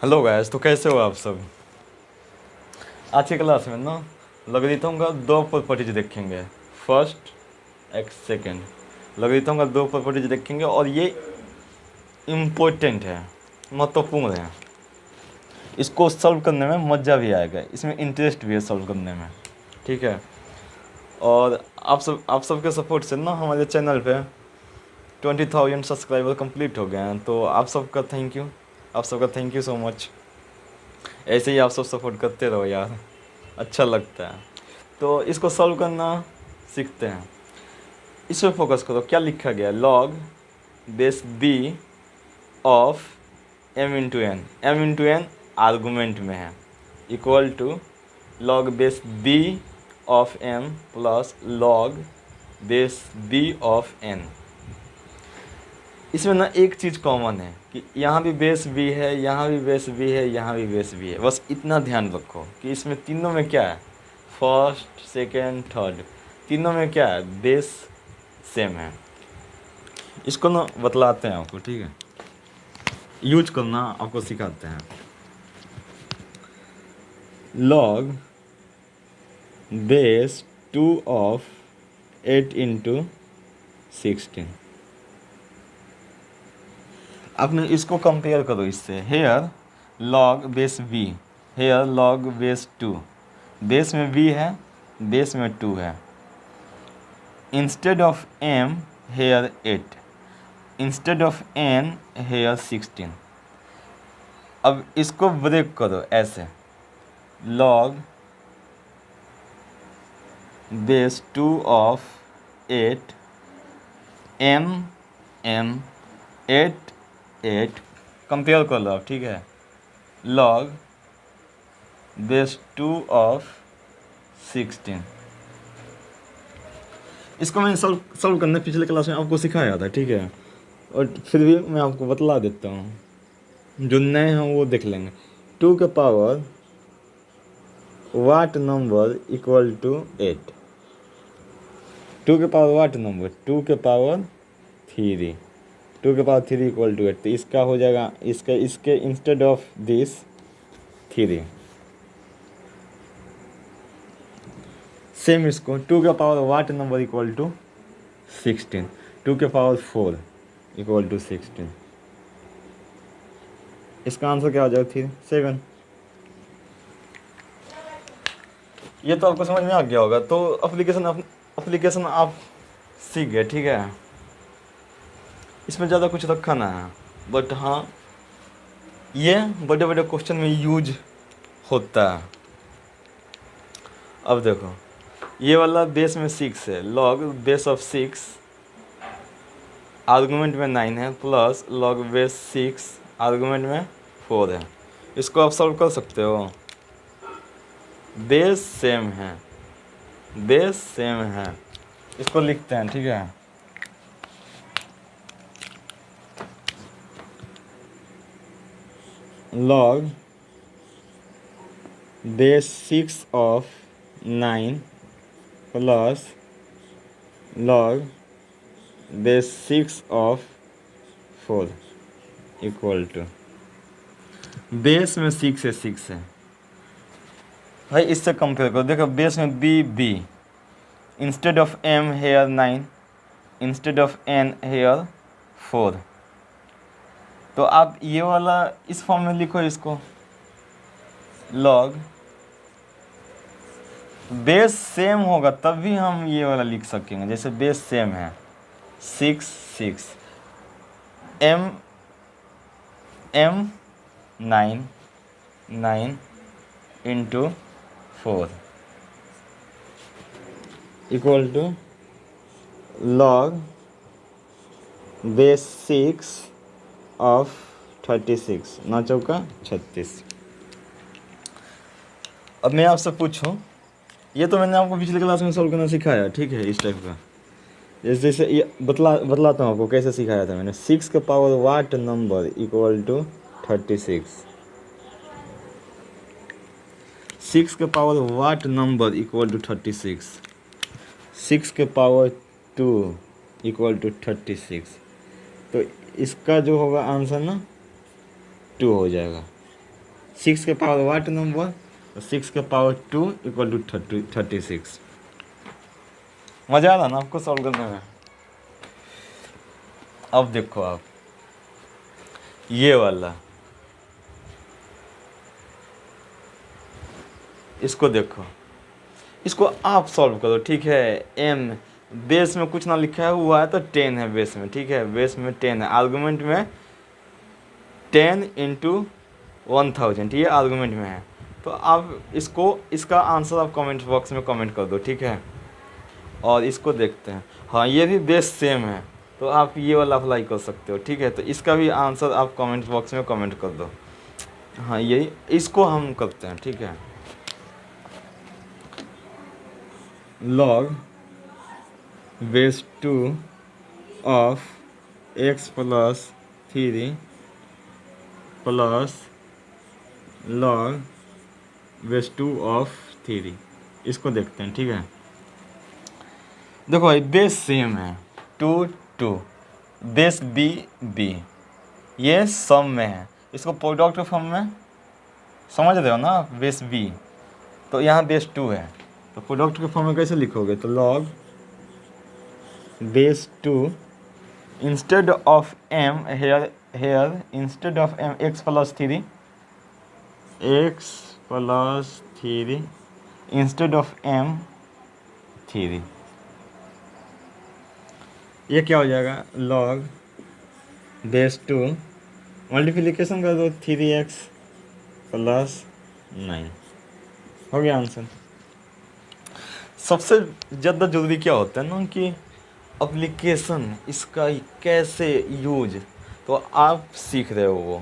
Hello guys, तो कैसे हो आप सब। आज की क्लास में ना लॉगरिथम का दो प्रॉपर्टीज देखेंगे। फर्स्ट एक सेकेंड लॉगरिथम का दो प्रॉपर्टीज देखेंगे और ये इम्पोर्टेंट है, महत्वपूर्ण है। इसको सॉल्व करने में मज़ा भी आएगा, इसमें इंटरेस्ट भी है सॉल्व करने में, ठीक है। और आप सबके सपोर्ट से ना हमारे चैनल पे 20,000 सब्सक्राइबर कंप्लीट हो गए हैं, तो आप सबका थैंक यू, आप सबका थैंक यू सो मच। ऐसे ही आप सब सपोर्ट करते रहो यार, अच्छा लगता है। तो इसको सॉल्व करना सीखते हैं। इस पर फोकस करो, क्या लिखा गया, log base B of m into n. M into n argument में है, equal to log base B of m plus log base B of n. इसमें ना एक चीज़ कॉमन है कि यहाँ भी बेस बी है, यहाँ भी बेस बी है, यहाँ भी बेस बी है। बस इतना ध्यान रखो कि इसमें तीनों में क्या है, फर्स्ट सेकेंड थर्ड, तीनों में क्या है, बेस सेम है। इसको ना बतलाते हैं आपको, ठीक है, यूज करना आपको सिखाते हैं। Log base 2 of 8 into 16। आपने इसको कंपेयर करो इससे। Here log base b, here log base 2, base में बी है, बेस में 2 है। Instead of M here 8, instead of N here 16। अब इसको ब्रेक करो ऐसे, log base 2 of 8 m m 8 8 compare कर लो आप, ठीक है, लॉग बेस 2 ऑफ 16। इसको मैंने सॉल्व करना पिछले क्लास में आपको सिखाया था, ठीक है, और फिर भी मैं आपको बतला देता हूँ, जो नए हैं वो देख लेंगे। 2 के power what number equal to 8। 2 के पावर वाट नंबर, 2 के पावर 3, 2 के पावर 3 इक्वल टू 8। तो इसका हो जाएगा, इसके इंस्टेड ऑफ दिस 3। सेम इसको 2 के power what number equal to 16, 2 के पावर 4 इक्वल टू 16। इसका आंसर क्या हो जाएगा, 7। ये तो आपको समझ में आ गया होगा। तो एप्लीकेशन आप सीख गए, ठीक है। इसमें ज़्यादा कुछ रखा ना है, बट हाँ ये बड़े बड़े क्वेश्चन में यूज होता है। अब देखो, ये वाला बेस में 6 है, लॉग बेस ऑफ 6 आर्गूमेंट में 9 है, प्लस लॉग बेस 6 आर्गूमेंट में 4 है। इसको आप सॉल्व कर सकते हो, बेस सेम है, बेस सेम है। इसको लिखते हैं, ठीक है, log base 6 of 9 plus log base 6 of 4 equal to, base में 6 है, 6 है भाई, इससे कंपेयर करो। देखो बेस में B, instead of M here 9, instead of N here 4। तो आप ये वाला इस फॉर्म में लिखो इसको, लॉग बेस सेम होगा तब भी हम ये वाला लिख सकेंगे। जैसे बेस सेम है 6 6, M 9 9 into 4 equal to log base 6 of 36, 9 चौका 36। अब मैं आपसे पूछूं, ये तो मैंने आपको पिछले क्लास में सॉल्व करना सिखाया, ठीक है, इस टाइप का। जैसे ये बतलाता हूँ आपको कैसे सिखाया था मैंने। 6 के power what number equal to 36, 6 के power what number equal to 36, 6 के पावर 2 इक्वल टू 36। तो इसका जो होगा आंसर ना 2 हो जाएगा। 6 के पावर वाट नंबर, तो 6 के पावर 2 इक्वल टू 36। मज़ा आ रहा ना आपको सॉल्व करने में। अब देखो आप ये वाला, इसको देखो, इसको आप सॉल्व करो, ठीक है। एम बेस में कुछ ना लिखा है हुआ है तो 10 है बेस में, ठीक है, बेस में 10 है, आर्गूमेंट में 10 इंटू 1000 ये आर्गूमेंट में है। तो आप इसको, इसका आंसर आप कमेंट बॉक्स में कमेंट कर दो, ठीक है। और इसको देखते हैं, हाँ ये भी बेस सेम है, तो आप ये वाला अप्लाई कर सकते हो, ठीक है। तो इसका भी आंसर आप कमेंट बॉक्स में कमेंट कर दो। हाँ यही, इसको हम करते हैं, ठीक है। log base 2 of x plus 3 plus log base 2 of 3, इसको देखते हैं, ठीक है। देखो भाई बेस सेम है, 2 2, बेस बी बी, ये सम में है, इसको प्रोडक्ट फॉर्म में समझ रहे हो ना, बेस बी, तो यहाँ बेस 2 है, तो प्रोडक्ट के फॉर्म में कैसे लिखोगे, तो log base 2 instead of m here instead of m x plus 3 instead of m 3, ये क्या हो जाएगा, log बेस 2 मल्टीप्लिकेशन कर दो 3x प्लस 9, हो गया आंसर। सबसे ज़्यादा जरूरी क्या होता है ना कि एप्लीकेशन, इसका कैसे यूज, तो आप सीख रहे हो वो।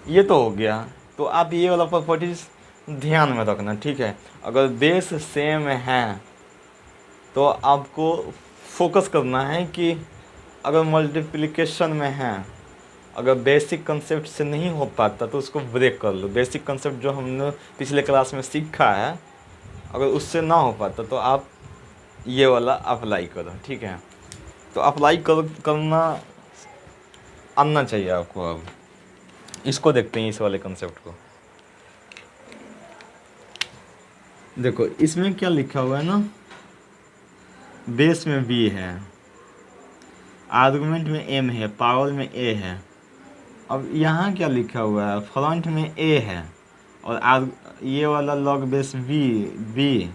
ये तो हो गया, तो आप ये वाला प्रॉपर्टीज ध्यान में रखना, ठीक है। अगर बेस सेम है तो आपको फोकस करना है कि अगर मल्टीप्लिकेशन में है, अगर बेसिक कंसेप्ट से नहीं हो पाता तो उसको ब्रेक कर लो। बेसिक कंसेप्ट जो हमने पिछले क्लास में सीखा है, अगर उससे ना हो पाता तो आप ये वाला अप्लाई करो, ठीक है। तो अप्लाई करना आना चाहिए आपको। अब इसको देखते हैं, इस वाले कंसेप्ट को देखो, इसमें क्या लिखा हुआ है ना, बेस में बी है, आर्गुमेंट में एम है, पावर में ए है। अब यहाँ क्या लिखा हुआ है, फ्रंट में ए है, और ये वाला लॉग बेस बी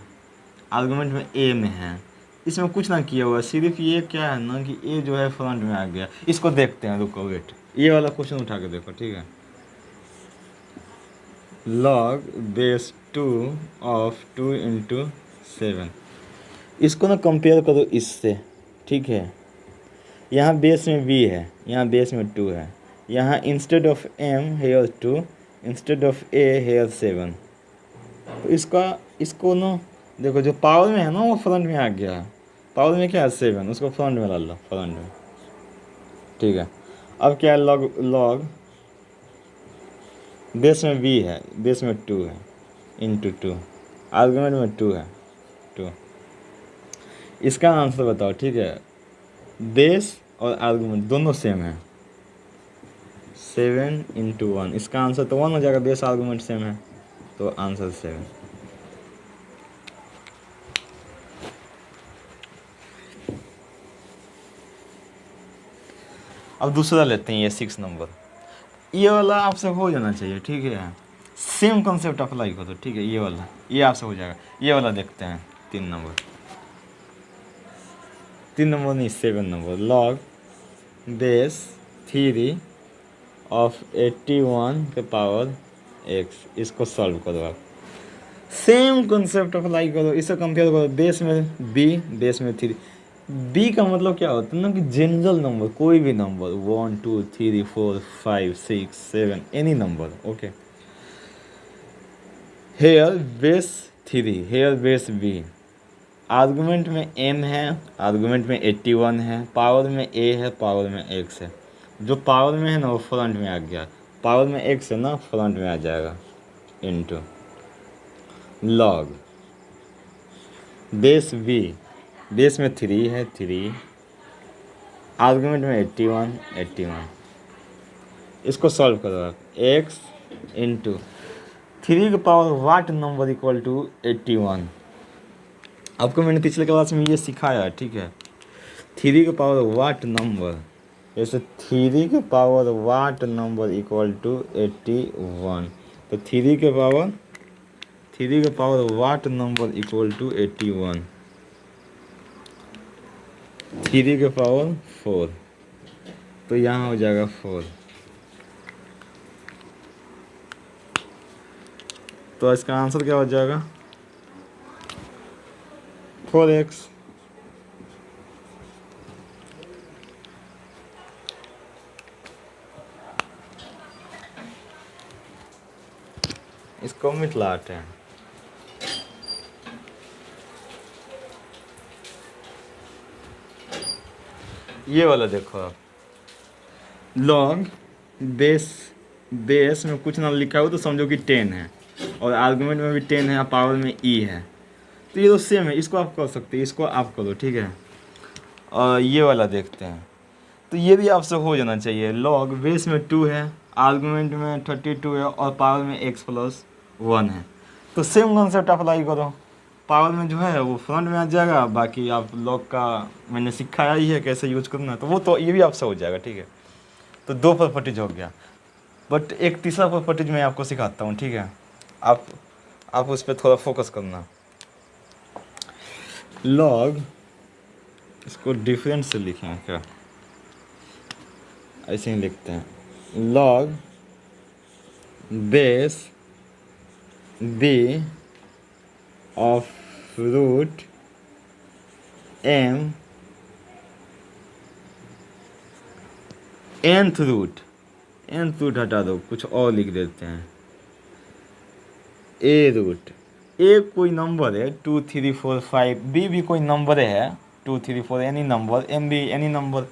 आर्गुमेंट में ए में है। इसमें कुछ ना किया हुआ, सिर्फ ये क्या है ना कि ए जो है फ्रंट में आ गया। इसको देखते हैं, रुको वेट, ये वाला क्वेश्चन उठा के देखो, ठीक है। लॉग बेस 2 ऑफ 2 इंटू 7, इसको ना कंपेयर करो इससे, ठीक है। यहाँ बेस में बी है, यहाँ बेस में 2 है, यहाँ instead of m here 2, instead of a here 7। तो इसको ना देखो, जो पावर में है ना वो फ्रंट में आ गया। पावर में क्या है 7, उसको फ्रंट में ला लो, फ्रंट में, ठीक है। अब क्या है, लॉग बेस में b है, बेस में 2 है, इंटू 2, आर्गुमेंट में 2 है, 2। इसका आंसर बताओ, ठीक है। बेस और आर्गुमेंट दोनों सेम है, 7 इंटू 1, इसका आंसर तो 1 हो जाएगा, बेस आर्गुमेंट सेम है तो आंसर 7। अब दूसरा लेते हैं, ये 6 नंबर, ये वाला आपसे हो जाना चाहिए, ठीक है। सेम कंसेप्ट अप्लाई करो, ठीक है। ये वाला, ये आपसे हो जाएगा। ये वाला देखते हैं, 3 नंबर, 3 नंबर नहीं, 7 नंबर, लॉग बेस 3 ऑफ 81 के पावर x, इसको सॉल्व करो आप। सेम कंसेप्ट अप्लाई करो, इसे कंपेयर करो, बेस में b, बेस में 3। b का मतलब क्या होता है ना कि जनरल नंबर, कोई भी number, 1 2 3 4 5 6 7, any number, okay. Here base 3, here base b, argument में m है, आर्गुमेंट में 81 है, पावर में a है, पावर में x है। जो पावर में है ना वो फ्रंट में आ गया, पावर में x है ना फ्रंट में आ जाएगा, into log base B, base में 3 है 3, आर्गुमेंट में 81, इसको सॉल्व करो आप। एक्स इंटू 3 के power what number equal to 81। आपको मैंने पिछले क्लास में ये सिखाया है, ठीक है। 3 के पावर वाट नंबर, जैसे 3 के power what number equal to 81, तो 3 के power what number equal to 81, 3 के पावर 4, तो यहाँ हो जाएगा 4। तो इसका आंसर क्या हो जाएगा? 4x। इसको मिथलाते हैं। ये वाला देखो आप, लॉग बेस में कुछ ना लिखा हो तो समझो कि 10 है, और आर्गुमेंट में भी 10 है, पावर में ई है, तो ये तो सेम है। इसको आप कर सकते हैं, इसको आप करो, ठीक है। और ये वाला देखते हैं, तो ये भी आपसे हो जाना चाहिए। लॉग बेस में 2 है, आर्गुमेंट में 32 है, और पावर में x+1 है, तो सेम कॉन्सेप्ट अप्लाई करो। पावर में जो है वो फ्रंट में आ जाएगा, बाकी आप लॉग का मैंने सिखाया ही है कैसे यूज करना है, तो वो तो ये भी आपसे हो जाएगा, ठीक है। तो 2 प्रॉपर्टीज हो गया, बट एक तीसरा प्रॉपर्टीज मैं आपको सिखाता हूँ, ठीक है। आप उस पर थोड़ा फोकस करना। लॉग, इसको डिफरेंट से लिखे हैं क्या, ऐसे ही लिखते हैं। Log base B of root m nth root हटा दो, कुछ और लिख देते हैं। ए रूट, ए कोई नंबर है 2 3 4 5, बी भी कोई नंबर है 2 3 4 एनी नंबर, एम भी एनी नंबर,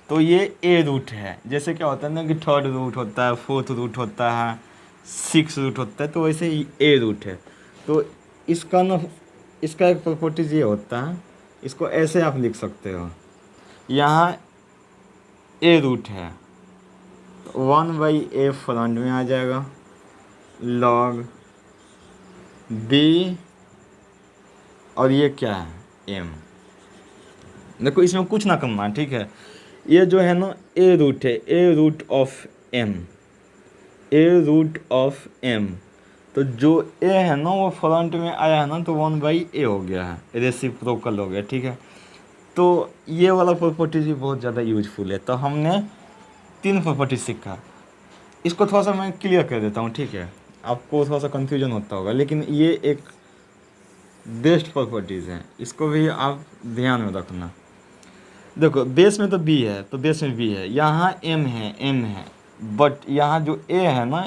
तो ये ए रूट है। जैसे क्या होता है ना कि 3rd रूट होता है, 4th रूट होता है, 6th रूट होता है, तो वैसे ही ए रूट है। तो इसका एक प्रॉपर्टीज ये होता है, इसको ऐसे आप लिख सकते हो। यहाँ ए रूट है, 1/a फ्रंट में आ जाएगा, लॉग बी, और ये क्या है m। देखो इसमें कुछ ना करना, ठीक है। ये जो है ना ए रूट है, a root of m, a root of m, तो जो a है ना वो फ्रंट में आया है ना, तो 1/a हो गया है, रेसिप्रोकल हो गया, ठीक है। तो ये वाला प्रॉपर्टीज भी बहुत ज़्यादा यूजफुल है। तो हमने 3 प्रॉपर्टीज सीखा, इसको थोड़ा सा मैं क्लियर कर देता हूँ, ठीक है। आपको थोड़ा सा कन्फ्यूजन होता होगा, लेकिन ये एक बेस्ट प्रॉपर्टीज़ हैं, इसको भी आप ध्यान में रखना। देखो बेस में तो बी है, तो बेस में बी है, यहाँ m है, बट यहाँ जो a है ना,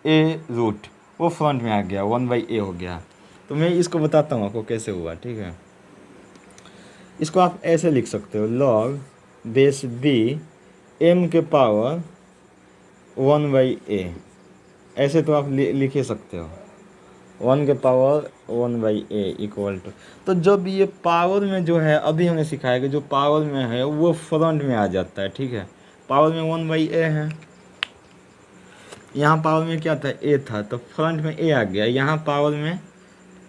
ए रूट, वो फ्रंट में आ गया, 1/a हो गया। तो मैं इसको बताता हूँ आपको कैसे हुआ, ठीक है। इसको आप ऐसे लिख सकते हो, लॉग बेस बी m के पावर 1/a, ऐसे तो आप लिख ही सकते हो, 1 के पावर 1/a इक्वल टू। तो जब ये पावर में जो है, अभी हमने सिखाया कि जो पावर में है वो फ्रंट में आ जाता है, ठीक है। पावर में 1/a है, यहाँ पावर में क्या था, a था, तो फ्रंट में a आ गया, यहाँ पावर में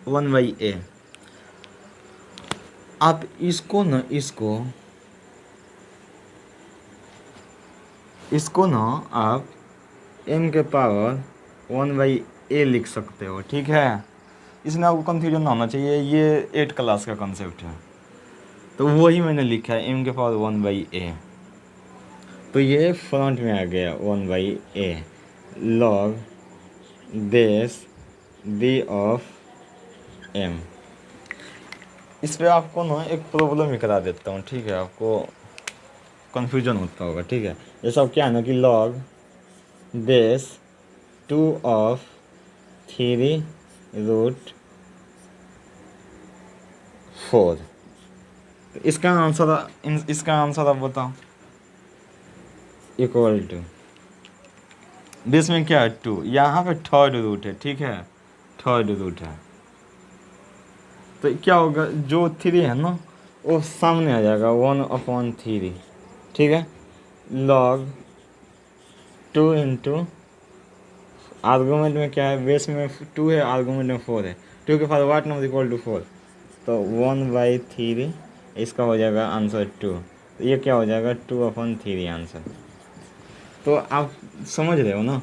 1/a। आप इसको ना आप m के पावर 1/a लिख सकते हो, ठीक है। इसमें आपको कन्फ्यूजन ना होना चाहिए, ये 8 क्लास का कॉन्सेप्ट है, तो वही मैंने लिखा है m के पावर 1/a, तो ये फ्रंट में आ गया 1/a, log base b of m। इस पर आपको ना एक प्रॉब्लम ही करा देता हूँ, ठीक है, आपको कन्फ्यूजन होता होगा, ठीक है। जैसा क्या है ना कि लॉग बेस 2 ऑफ 3 रूट 4, तो इसका आंसर आप बताओ, इक्वल टू, बेस में क्या है 2, यहाँ पे 3rd रूट है, ठीक है, 3rd रूट है, तो क्या होगा, जो 3 है ना वो सामने आ जाएगा 1/3, ठीक है। लॉग 2 इंटू आर्गूमेंट में क्या है, बेस में 2 है, आर्गूमेंट में 4 है, 2 के power what number equal to 4, तो 1/3 इसका हो जाएगा आंसर 2। तो ये क्या हो जाएगा 2/3 आंसर। तो आप समझ रहे हो ना,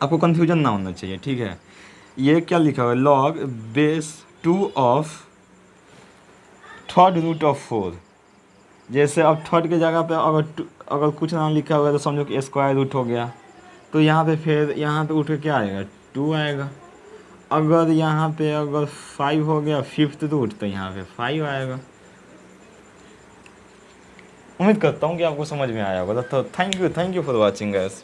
आपको कन्फ्यूजन ना होना चाहिए, ठीक है। ये क्या लिखा हुआ है, log base 2 of third root of 4। जैसे अब थर्ड के जगह पे अगर कुछ ना लिखा हुआ है तो समझो कि स्क्वायर रूट हो गया, तो यहाँ पे फिर यहाँ पे उठ के क्या आएगा 2 आएगा। अगर यहाँ पे अगर 5 हो गया फिफ्थ रूट, तो यहाँ पे 5 आएगा। उम्मीद करता हूँ कि आपको समझ में आया होगा। तो thank you for watching guys.